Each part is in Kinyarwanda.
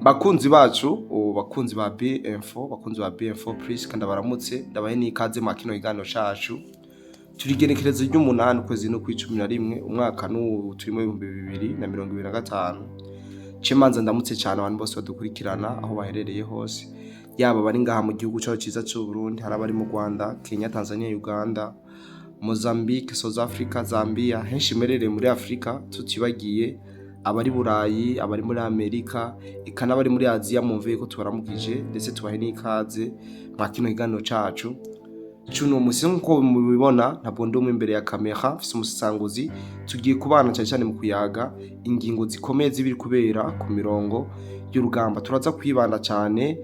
Bakunzi bacu, bakunzi ba B-Info, bakunzi ba B-Info Plus kandi baramutse ndabahe n'ikaze mu kino kiganiro cacu. Turigenekerezo ry'umunani ukwezi no kw'icumi umwaka n'ubu turimo 2025. Cimanza ndamutse cyane abantu bose badukurikirana aho baherereye hose. Yaba bari ngaha mu gihugu cyacu ciza cy'u Burundi, hari abari mu Rwanda, Kenya, Tanzania, Uganda, Mozambique, South Africa, Zambia, henshi merereye muri Afrika tutibagiye abari Burayi, abari muri Amerika, ikana bari muri Aziya mumve ko tubaramukije ndetse tubahe n'ikaze mu kino kiganiro cacu. Cuno musi nko mubibona ntabwo ndumwe imbere ya kamera mfise umusanguzi tugiye kubana cyane mu kuyaga ingingo zikomeye zibiri kubera ku mirongo y'urugamba. Turaza kwibanda cyane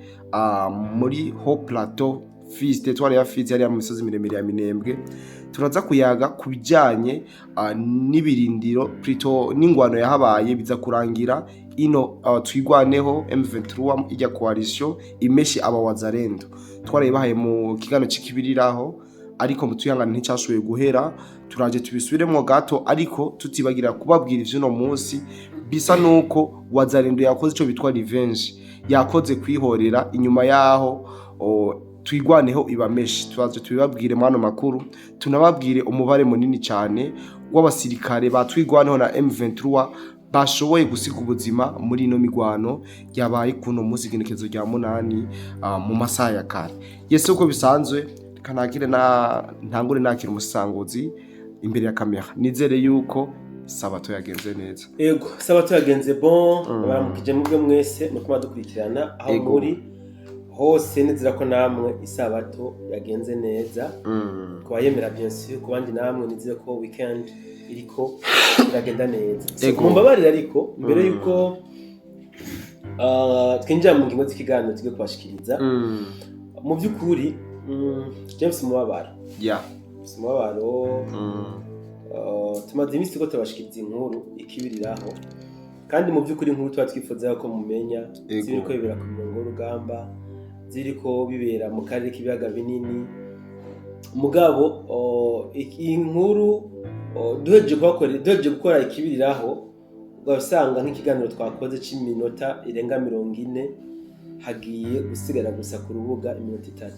muri Haut Plateau, Fizi, Teritwari ya Fizi yari mu misozi miremire ya Minembwe. Turaza kuyaga kubijanye n'ibirindiro plutôt n'ingwano yahabaye biza kurangira ino twigwaneho M23 ijya coalition imeshi aba wazarendo. Twarayibahaye mu kigano c'ikibiriraho ariko mutuyangana nticashoboye guhera. Turaje tubisubiremo gato ariko tutibagira kubabwira ivyo no munsi bisa nuko wazarendo yakoze ico bitwa revenge, yakoze kwihorera inyuma yaho twigwaneho ibameshi. Twaje tubibabwire mano makuru, tunababwire umubare munini cyane w'abasirikare batwigwaneho na M23 bashoboye gusiga ubuzima muri ino migwano yabaye kuno munsi igenekezo rya munani mu masaha ya kare. Yese uko bisanzwe kanakire ntangure nakira umusanguzi imbere ya kamera. Nizere yuko sabato yagenze neza. Ego, sabato yagenze bon, baramukije mubwe mwese mukoma dukurikirana aho muri hose. Nizera ko namwe isabato yagenze neza. Kubayemera bien sûr, kubandi namwe nizere ko weekend iriko iragenda neza. Mumbabarira ariko mbere yuko twinjira mu ngingo z'ikiganiro tugiye kubashikiriza, mu by'ukuri James Mubabaro. Mubabaro tumaze iminsi ko tubashikiriza inkuru ikibiriraho, kandi mu by'ukuri inkuru tuba twifuza ko mumenya ziriko bibera ku mirongo y'urugamba, ziriko bibera mu karere k'ibiyaga binini. Mugabo inkuru duheje gukora ikibiriraho ugasanga nk'ikiganiro twakoze cy'iminota irenga 40 hagiye gusigara gusa ku rubuga iminota 3,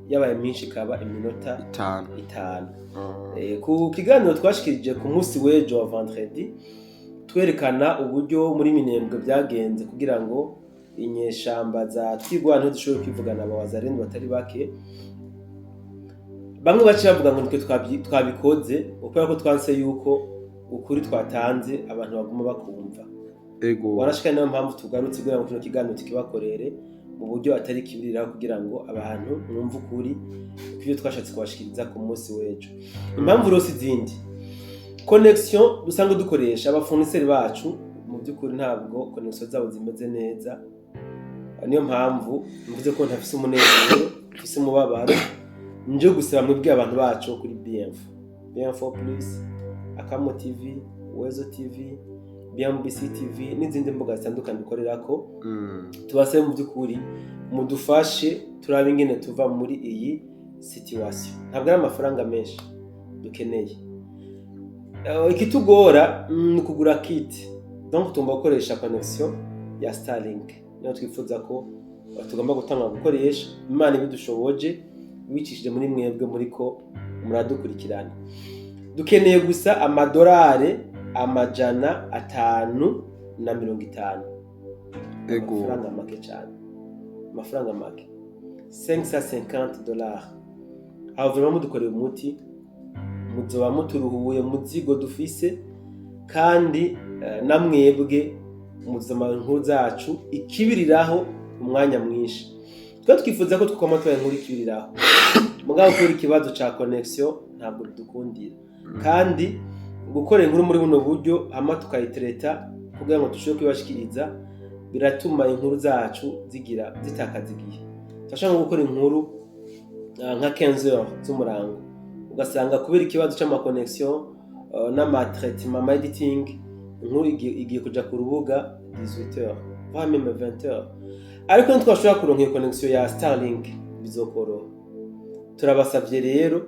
yabaye myinshi kaba iminota 5. Ku kiganiro twashikirije ku munsi w'ejo wa vendredi twerekana uburyo muri Minembwe byagenze kugira ngo inyeshamba za twigwana dushobore kwivugana abawazarendo batari bake. Bamwe bace bavuga ngo nitwe twabikoze ukora ko twanse yuko ukuri twatanze abantu baguma bakumva. Warashika niyo mpamvu tugarutse kugira ngo kino kiganiro tukibakorere mu buryo atari kibirira kugira ngo abantu mwumve ukuri kw'ibyo twashatse kubashikiriza ku munsi w'ejo. Impamvu rose izindi connection dusanga dukoresha abafournisseurs bacu mu by'ukuri ntabwo connection zabo zimeze neza. Niyo mpamvu mvuze ko ntafise umunezero, mfise umubabaro, nje gusaba mwebwe abantu bacu kuri B-Info Plus, Akamo TV, Wezo TV, BMBC TV n'izindi mbuga zitandukanye dukorerako. Tubasabe mu by'ukuri mudufashe turabe ingene tuva muri iyi situation. Ntabwo ari amafaranga menshi dukeneye. Ikitugora ni kugura kit, donc tugomba gukoresha connection ya Starlink. Niyo twifuza ko tugomba gutanga gukoresha. Imana ibidushoboje bicishije muri mwebwe muri ko muradukurikirana. Dukeneye gusa amadolari 550. Amafaranga make cyane, amafaranga make $550. Aho vraiment dukoreye umuti muzoba muturuhuye muzigo dufise, kandi namwebwe muzama inkuru zacu ikibiriraho umwanya mwinshi. Twa twifuza ko twakoma twa inkuru ikibiriraho, mugabo kuri ikibazo ca connection ntabwo dukundira, kandi gukora inkuru muri buno buryo hama tukayitereta kugira ngo dushobore kwibashikiriza biratuma inkuru zacu zigira zitakaza igihe. Twashaka gukora inkuru nka 15h z'umurango, ugasanga kubera ikibazo c'ama connection n'ama traitement editing inkuru igiye kuja ku rubuga 18h voire même 20h. Ariko ntitwashobora kuronka iyo connection ya Starlink bizokoroha. Turabasavye rero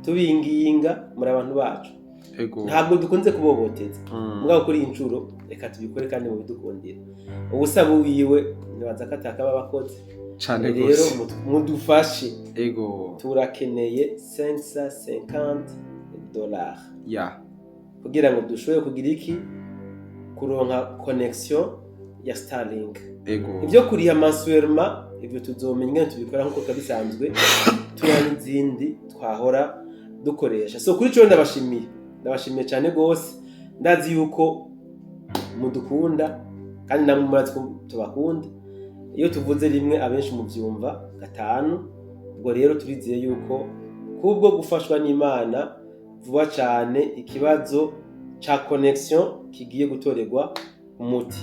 tubinginga muri abantu bacu ntabwo dukunze kuboboteza mugabo kuri incuro reka tubikore kandi mu bidukundira ubusaba wiwe nibaza ko atakaba abakozi cyane rero mudufashe turakeneye $550 kugira ngo dushobore kugira iki kuronka connection ya Starlink ibyo kuriha mensuellement ibyo tuzomenya tubikora nkuko kabisanzwe turana izindi twahora dukoresha so kuri cyo ndabashimiye cyane gose ndazi yuko mudukunda kandi namwe murazi ko tubakunda iyo tuvuze rimwe abenshi mu byumva gatanu ubwo rero turizeye yuko kubwo gufashwa n'Imana vuba cyane ikibazo cha connection kigiye gutorerwa umuti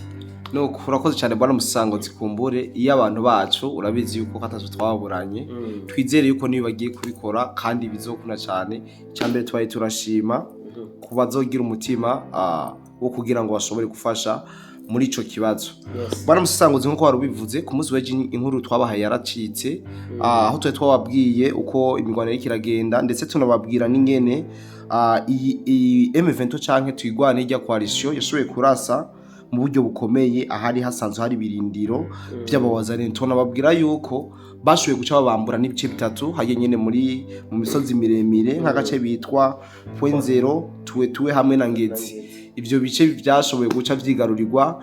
no urakoze cyane bwana Musango zikumbure iyo abantu bacu urabizi yuko katazo twaburanye twizere yuko niba bagiye kubikora kandi bizokuna cyane cyambere twaye turashima kubazogira umutima wo kugira ngo bashobore gufasha muri ico kibazo bwana Musango nkuko warubivuze ku munsi w'ejo inkuru twabahaye yaracitse aho twababwiye uko imigwano yari kiragenda ndetse tunababwira n'ingene iyi M23 canke twigwane ijya coalition yashoboye kurasa mu buryo bukomeye ahari hasanzwe hari birindiro by'abawazane tunababwira yuko bashoboye guca babambura n'ibice bitatu haye nyene mu misozi miremire nk'agace bitwa Point Zero tuwe hamwe na Ngezi ivyo bice byashoboye guca vyigarurirwa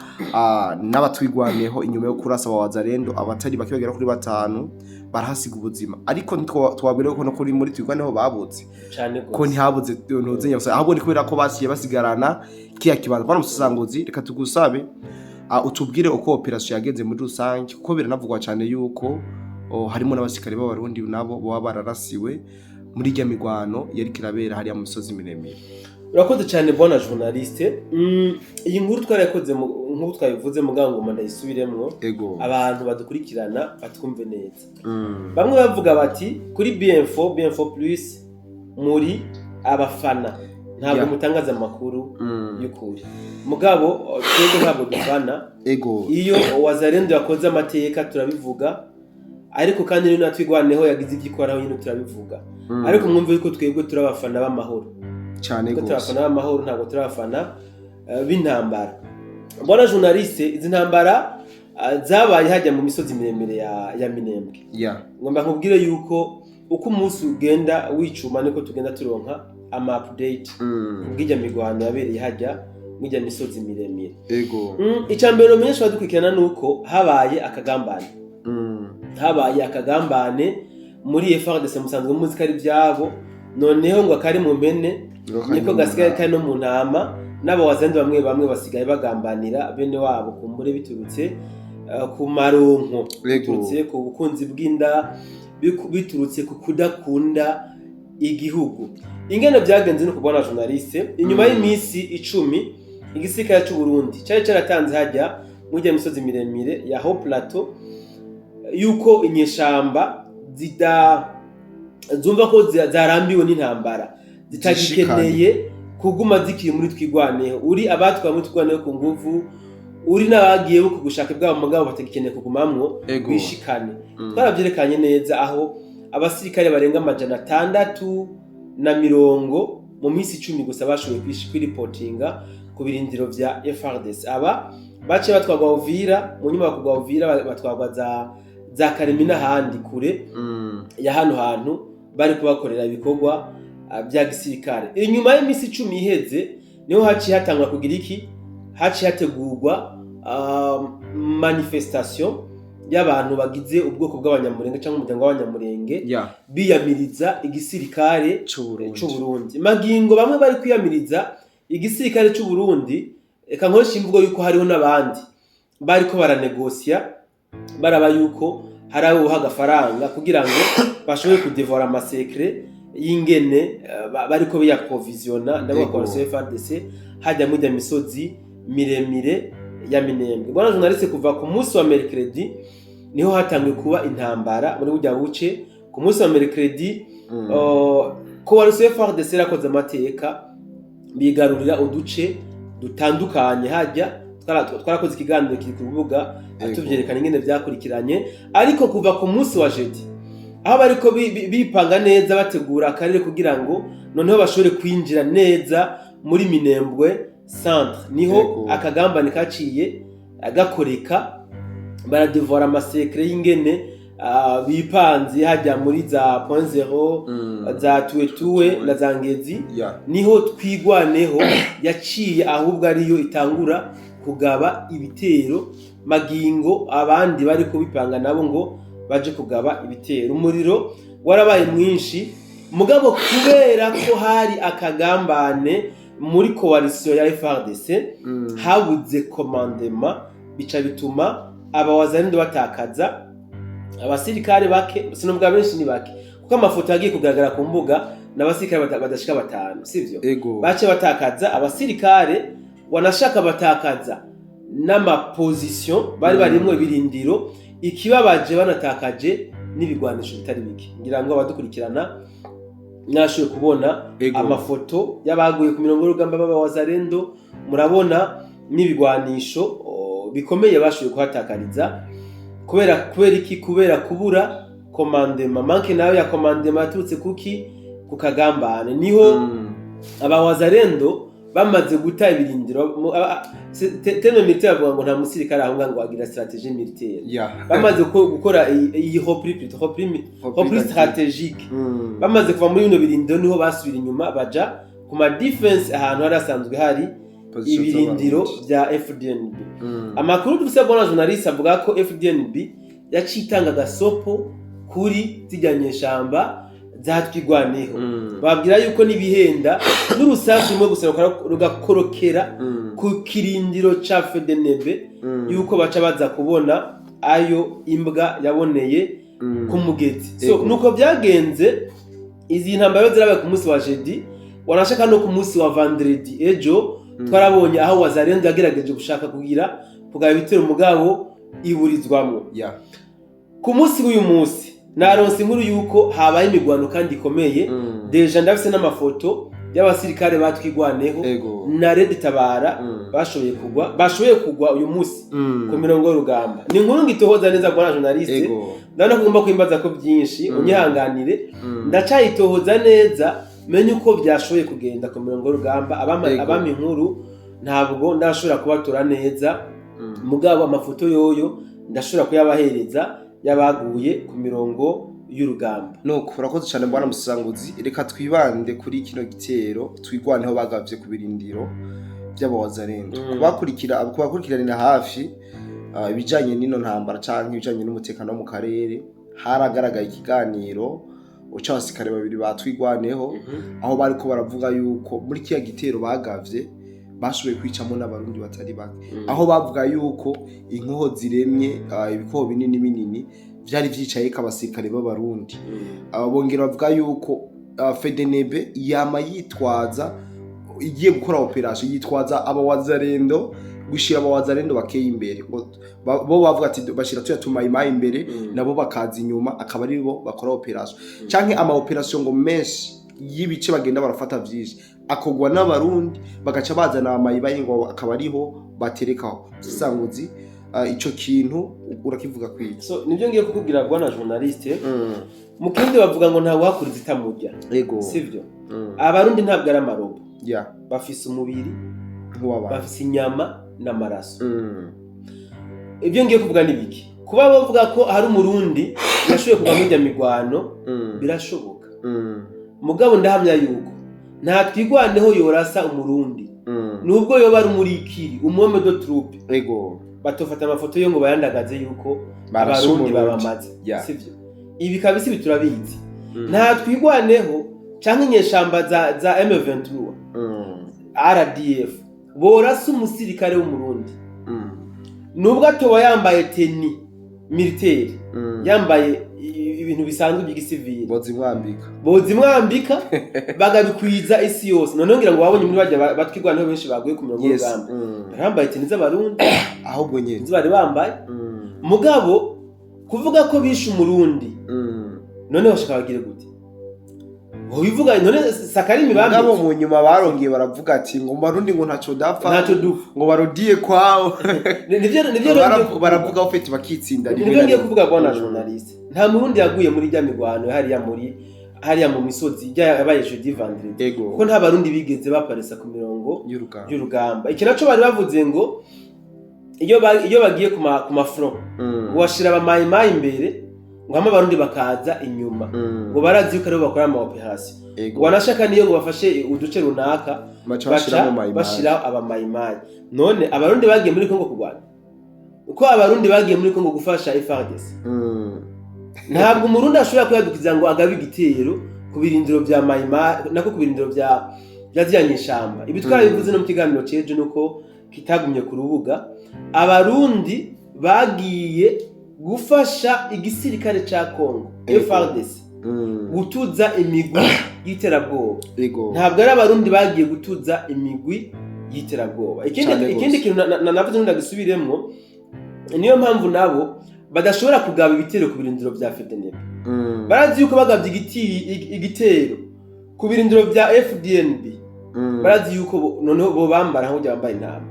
n'abatwigwaneho inyuma yo kurasa abawazarendo abatari bake bagera kuri 5 barahasiga ubuzima ariko twabwire ko no kuri muri twigwaneho babutse ko ntihabuze ntozenya gusa ahubwo ni kubera ko basiye basigarana kiya kibanza bana Musangozi reka tugusabe utubwire uko operation yagenze muri rusange kuko biranavugwa cyane yuko harimo n'abasikari b'abarundi nabo baba bararasiwe muri rya migwano yari kirabera hariya mu misozi miremire urakoze cyane bona journaliste iyi nkuru twarakoze nk'ubu twabivuze mugangoma ndayisubiremwo abantu badukurikirana batwumve neza bamwe bavuga bati kuri BM4 plus muri abafana ntabwo mutangaza amakuru y'ukuri mugabo twebwe ntabwo dufana iyo wazarendo yakoze amateka turabivuga ariko kandi rero natwigwaneho yagize ibyikoraho nyine turabivuga ariko mwumve yuko twebwe turabafana b'amahoro cyane gose turafana b'amahoro ntabwo turafana b'intambara bona journaliste izi ntambara zabaye hajya mu misozi miremire ya Minembwe ngomba nkubwire yuko uko umunsi ugenda wicuma niko tugenda turonka ama update ubwija migwano yabereye hajya mujya misozi miremire icambere menyesha badukurikirana nuko habaye akagambane muri FARDC musanzwe muzika ari byabo noneho ngo akari mu mpene niko gasigaye kandi no mu ntama n'abawazandi bamwe basigaye bagambanira bene wabo kumbure biturutse ku maronko biturutse ku bukunzi bw'inda biturutse ku kudakunda igihugu ingene byagenze no kubona journaliste inyuma y'imisi 10 igisirikare cy'u Burundi cyari cyaratanze hajya mujya imisozi miremire ya Haut Plateau yuko inyeshamba zumva ko zarambiwe n'intambara zitagikeneye kuguma zikiri muri twigwaneho uri abatwa muri twigwaneho ku nguvu uri nabagiye buko gushaka bwabo mugabo batagikeneye kugumamwo bishikane twarabyerekanye neza aho abasirikare barenga 650 mu minsi 10 gusa bashoboye kwiripotinga ku birindiro vya FARDC aba bace batwagwa Uvira mu nyuma bakugwa Uvira batwagwa za Karemina handi kure ya hano hantu bari kubakorera ibikorwa bya gisirikare inyuma y'imisi 10 iheze niho haci hatangwa kugira iki haci hategurwa manifestation y'abantu bagize ubwoko bw'abanyamurenge cyangwa umuryango w'abanyamurenge biyamiriza igisirikare cy'u Burundi magingo bamwe bari kwiyamiriza igisirikare cy'u Burundi eka nkoresha imvugo yuko hariho nabandi bari ko baranegosia baraba yuko hari abo hagafaranga kugira ngo bashobore kudevora amasekre y'ingene bari ko biyaprovisiona ndabo kwa FARDC hajya mujya misozi miremire ya Minembwe bwana journaliste kuva ku munsi wa mercredi niho hatangiye kuba intambara muri bujya buce ku munsi wa mercredi ko wari FARDC rakoze amateka bigarurira uduce dutandukanye hajya twarakoze ikiganiro kiri ku rubuga atuvyerekana ingene vyakurikiranye ariko kuva ku munsi wa jeudi aho bariko bipanga neza bategura akarere kugira ngo noneho bashobore kwinjira neza muri Minembwe centre, niho akagambane kaciye agakoreka, baradevora amasekre y'ingene bipanze hajya muri za point zero za tuwe na za Ngezi, niho twigwaneho yaciye ahubwo ariyo itangura kugaba ibitero magingo abandi bari kubipanga nabo ngo baje kugaba ibitero. Umuriro warabaye mwinshi, mugabo kubera ko hari akagambane muri coalition ya FARDC habuze commandement, bica bituma abawazarendo batakaza abasirikare bake, sinubwa benshi ni bake, kuko amafoto yagiye kugaragara ku mbuga n'abasirikare badashika 5, sivyo? Bace batakaza abasirikare, wanashaka batakaza n'ama position bari barimwe birindiro, ikibabaje banatakaje n'ibigwanisho bitari bike. Ngira ngo abadukurikirana mwashoboye kubona amafoto y'abaguye ku mirongo y'urugamba b'abawazarendo, murabona n'ibigwanisho bikomeye bashoboye kuhatakariza kubera kubura commandement, manke nayo ya commandement aturutse kuki ku kagambane. Niho abawazarendo bamaze guta ibirindiro, teme militaire avuga ngo nta musirikare ahunga ngo agira strategie militaire, bamaze gukora iyi repris stratégique, bamaze kuva muri bino birindiro niho basubira inyuma baja ku ma defense ahantu hari asanzwe hari ibirindiro bya FDNB. Amakuru dufise bona journaliste avuga ko FDNB yacitanga gasopo kuri zijyanye shamba zatwigwaneho, babwira yuko nibihenda n'urusasu rumwe gusa rugakorokera ku kirindiro ca FDNB, yuko baca baza kubona ayo imbwa yaboneye ku mugezi. So nuko byagenze, izi ntambara zirabaye ku munsi wa jeudi, wanashaka no ku munsi wa vendredi ejo twarabonye aho wazarendo yagerageje gushaka kugira kugaba ibitero mugabo iburizwamo. Ku munsi w'uyu munsi naronse inkuru yuko habaye imigwano kandi ikomeye, deja ndafise n'amafoto y'abasirikare batwigwaneho na Red Tabara bashoboye kugwa uyu munsi ku mirongo y'urugamba. Ni inkuru ngitohoza neza kwa journaliste, ndabona kugomba kwimbaza ko byinshi, unyihanganire ndacayitohoza neza menye uko byashoboye kugenda ku mirongo y'urugamba. Abami inkuru ntabwo ndashobora kubatura neza, mugabo amafoto yoyo ndashobora kuyabahereza yabaguye ku mirongo y'urugamba. Nuko urakoze cyane bwana Musanguzi, reka twibande kuri kino gitero twigwaneho bagavye ku birindiro by'abawazarendo. Kubakurikirana hafi ibijanye n'ino ntambara canke ibijanye n'umutekano wo mu karere, haragaragaye ikiganiro ucabasikare babiri batwigwaneho, aho bariko baravuga yuko muri kiya gitero bagavye bashoboye kwicamo n'abarundi batari bake, aho bavuga yuko inkoho ziremye ibikoho binini vyari vyicaye kabasirikare b'abarundi. Bongera bavuga yuko FDNB yama yitwaza igiye gukora operation, yitwaza abawazarendo, gushira abawazarendo bakeye imbere, bo bavuga ati bashira tuyatumaye imbere nabo bakaza inyuma, akaba ari bo bakora operation canke ama operation ngo menshi y'ibice bagenda barafata vyinshi akogwa n'abarundi bagaca bazana amayibaye ngo akaba ariho baterekaho. Musanguzi, ico kintu urakivuga kwiki? So nibyo ngiye kukubwira bwana journaliste, mukindi bavuga ngo nta wakuriza itamujya, sivyo? Abarundi ntabwo ari amarobo, bafise umubiri nk'uwabandi, bafise inyama n'amaraso. Ibyo ngiye kuvuga nibiki? Kuba bavuga ko hari umurundi yashoboye kuva muri migwano birashoboka, mugabo ndahamya yuko nta twigwaneho yorasa umurundi, nubwo yoba ari umurikiri umwome do troupe, batofata amafoto yo ngo bayandagaze yuko abarundi babamaze, sivyo? Ibi kabisi biturabizi. Nta twigwaneho canke inyeshamba za M23 RDF borasa umusirikare w'umurundi, nubwo atoba yambaye teni militaire, yambaye ibintu bisanzwe by'igisivili, bozimwambika bagabikwiza isi yose. None ngira ngo wabonye muri bajya batwigwaneho benshi baguye ku mirongo y'urugamba, barambaye teni z'abarundi, ahubwo nyene bari bambaye. Mugabo kuvuga ko bishe umurundi, none bashaka bagire gute? bivuga none sakarimi bambe ngabo mu nyuma barongeye baravuga ati ngo Barundi ngo ntaco dapfa ngo barodiye kwawo nivyo baravuga ufite bakitsinda nivyo ngiye kuvuga bwana journaliste nta murundi yaguye muri rya migwano hariya mu misozi yabaye jeudi vendredi kuko nta barundi bigeze baparesa ku mirongo y'urugamba iki naco bari bavuze ngo iyo bagiye ku mafront washira abamayimayi imbere ngo hama abarundi bakaza inyuma ngo barazi yuko aribo bakora ama operation wanashaka niyo ngo bafashe uduce runaka bashira abamayimayi none abarundi bagiye muri Kongo kurwana uko abarundi bagiye muri Kongo gufasha FARDC ntabwo umurundi ashobora kuyadukiza ngo agabe igitero ku birindiro bya mayimayi nako ku birindiro bya ziyanyishamba ibi twarabivuze no mu kiganiro ceje nuko kitagumye ku rubuga abarundi bagiye gufasha igisirikare ca Kongo FARDC gutuza imigwi y'iterabwoba ntabwo ari abarundi bagiye gutuza imigwi y'iterabwoba ikindi kintu navuze ndagisubiremmo niyo mpamvu nabo badashobora kugaba ibitero ku birindiro bya FDNB barazi yuko bagabye igitero ku birindiro bya FDNB barazi yuko noneho bo bambara aho bambaye intama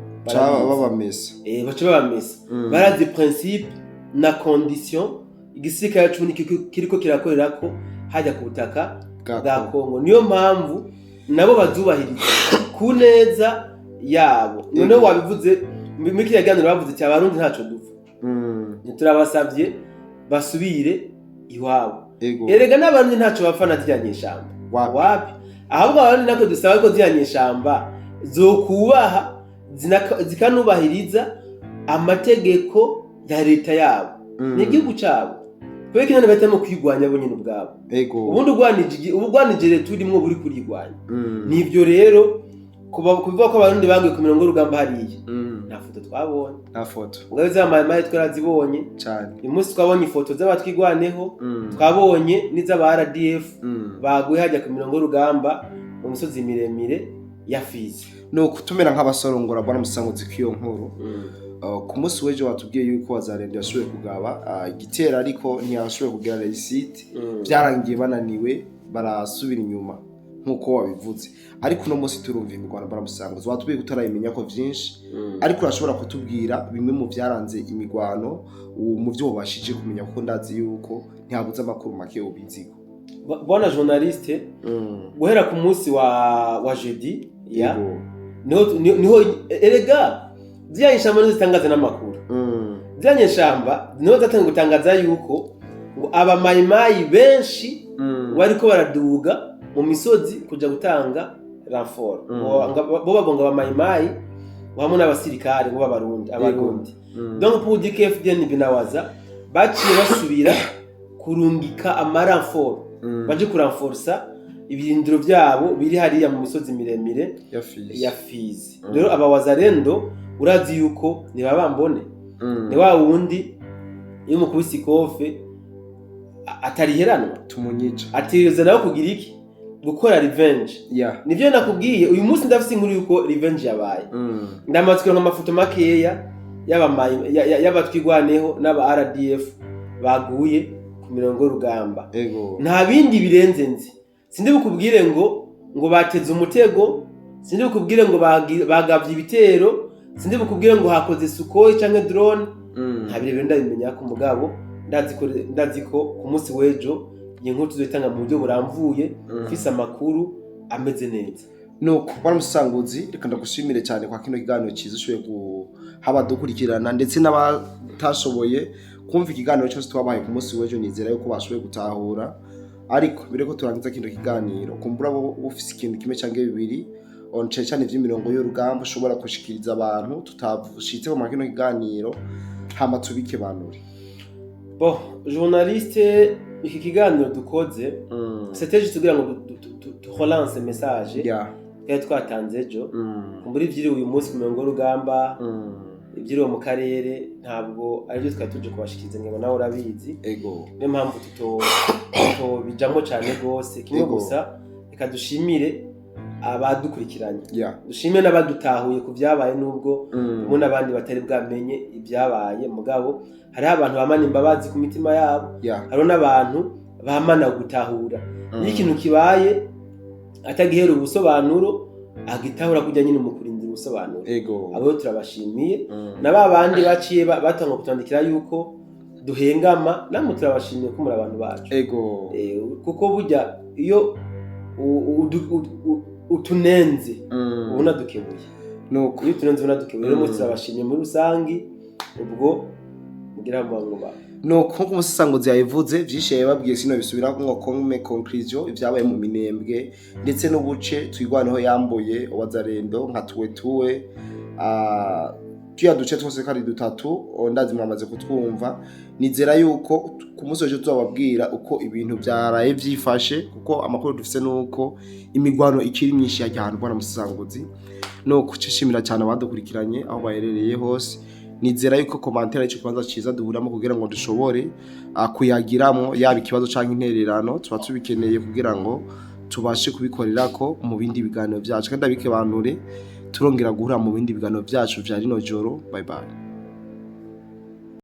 babamesa baca babamesa barazi principe na condition igisirikare cy'uni kiriko kirakorera ko hajya ku butaka bwa Kongo niyo mpamvu nabo bazubahiriza ku neza yabo noneho wabivuze muri kiyaganiro bavuze ati abarundi ntaco dupfa turabasavye basubire iwabo erega n'abarundi ntaco bapfa na ziyanyeshamba wapi ahubwo abarundi nako dusaba ko ziyanyeshamba zokubaha zikanubahiriza amategeko ya leta yabo n'igihugu cyabo kweke kinene batamo kwigwanya bo nyine ubwabo ubundi ubugwanije leta urimo buri kurigwanya nivyo rero kuvuga ko abarundi bagiye ku mirongo y'urugamba hariya nta foto twabonye nta foto ubwo z'amayimayi twarazibonye cyane uyu munsi twabonye ifoto z'abatwigwaneho twabonye n'iz'aba RDF baguye hajya ku mirongo y'urugamba mu misozi miremire ya Fizi no kutumera nk'abasorongora bwana musanguzi kwiyo nkuru ku munsi w'ejo watubwiye yuko wazarenda yashoboye kugaba igitera ariko ntiyashoboye kugira resite byarangiye bananiwe barasubira inyuma nkuko wabivuze ariko no munsi turumva imigwano baramusanguza watubwiye kutarayimenya ko vyinshi ariko urashobora kutubwira bimwe mu byaranze imigwano mu byo wabashije kumenya kuko ndazi yuko ntihabuze amakuru make ubiziko bwana journaliste guhera ku munsi wa jeudi ya niho erega ziyanyeshamba zitangaza n'amakuru ziyanyeshamba niho zatangiye gutangaza yuko ngo abamayimayi benshi bariko baraduga mu misozi kuja gutanga renfort bo bagonga abamayimayi hamwe n'abasirikare bo abarundi donc pour dire que FDN binawaza baciye basubira kurungika amarenfort baje kurenforsa ibirindiro byabo biri hariya mu misozi miremire ya Fizi rero abawazarendo urazi yuko ni babambone ni wa wundi iyo mukubise ikofe atariheranwa tumunyica atireza nawe kugira iki gukora revenge nivyo nakubwiye uyu munsi ndafise inkuru yuko revenge yabaye ndamatswe nk'amafoto makeya y'abatwigwaneho n'aba RDF baguye ku mirongo y'urugamba nta bindi birenze nzi sindi bukubwire ngo bateze umutego sindi bukubwire ngo bagavye ibitero sindi bukubwire ngo hakoze Sukhoi canke drone nta birebire ndabimenya ku mugabo ndazi ko ku munsi w'ejo inkuru tuzoyitanga mu buryo buramvuye ufise amakuru ameze neza nuko baramusanguzi reka ndagushimire cyane kwa kino kiganiro cyiza ushoboye guhaba dukurikirana ndetse n'abatashoboye kumva ikiganiro cyose twabaye ku munsi w'ejo nizera yuko bashoboye gutahura ariko mbere ko turangiza kino kiganiro kumbura bo ufise ikintu kimwe cyangwa bibiri once cyane vy'imirongo y'urugamba ushobora kushikiriza abantu tutavushitse mu kino kiganiro hama tubike banuri bon journaliste iki kiganiro dukoze c'était juste kugira ngo relance message kandi twatanze ejo kumbura ivyiri uyu munsi ku mirongo y'urugamba ibyiriwe mu karere ntabwo ari byo twari tuje kubashikiriza ngo nawe urabizi niyo mpamvu bijamo cyane rwose kimwe gusa reka dushimire abadukurikiranye dushimire n'abadutahuye ku byabaye nubwo ubu n'abandi batari bwamenye ibyabaye mugabo hariho abantu bamana imbabazi ku mitima yabo hariho n'abantu bamana gutahura iyo ikintu kibaye atagihera ubusobanuro agitahura kujya nyine mu kurindira ubusobanuro. Abo turabashimiye na babandi baciye batanga kutandikira yuko duhengama, namwe turabashimiye ko muri abantu bacu. Kuko burya iyo utunenze ubona dukebuye, nuko iyo tunenze ubona dukebuye, rero turabashimiye muri rusangi. Ubwo mugira ngo nuko umusanguzi yabivuze vyishe babwiye sino bisubira ngo conclusion ivyabaye mu Minembwe ndetse n'ubuce twigwanaho yamboye Wazarendo nka tuwe tuya duce twose kari dutatu ndazi mwamaze kutwumva. Nizera yuko ku munsi w'ejo tuzababwira uko ibintu byaraye vyifashe, kuko amakuru dufise nuko imigwano ikiri myinshi y'ahantu bwana musanguzi. Nuko cishimira cyane abadukurikiranye aho baherereye hose. Nizera yuko commentaire y'icyo kibanza ciza duhuramo kugira ngo dushobore kuyagiramo yaba ikibazo canke intererano tuba tubikeneye kugira ngo tubashe kubikorerako mu bindi biganiro byacu, kandi abike banture turongera guhura mu bindi biganiro byacu vya rino joro. Bye bye.